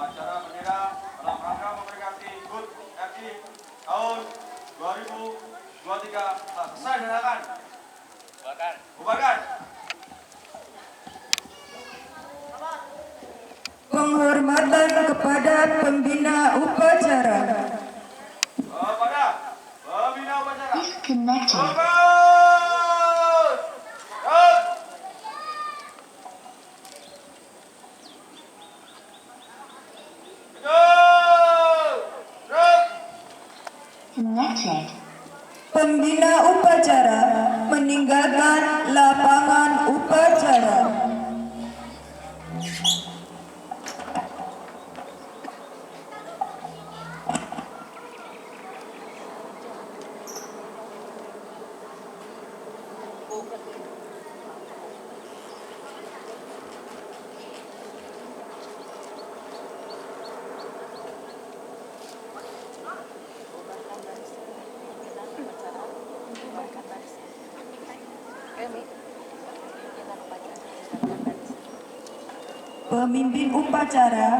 upacara bendera dalam rangka memperingati HUT RI tahun 2023 telah selesai dilaksanakan. Bubarkan. Penghormatan kepada pembina upacara. Kepada pembina upacara. Disconnected. Fokus! Connected. Pembina upacara meninggalkan lapangan upacara. Pemimpin upacara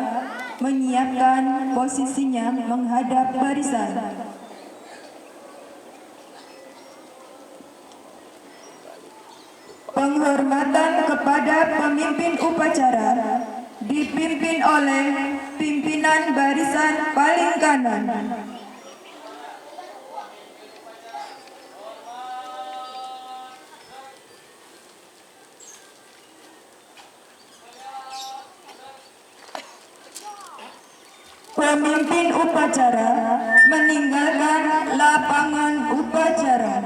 menyiapkan posisinya menghadap barisan. Penghormatan kepada pemimpin upacara dipimpin oleh pimpinan barisan paling kanan. Pemimpin upacara meninggalkan lapangan upacara.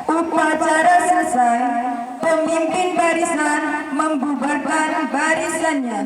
Upacara selesai, pemimpin barisan membubarkan barisannya.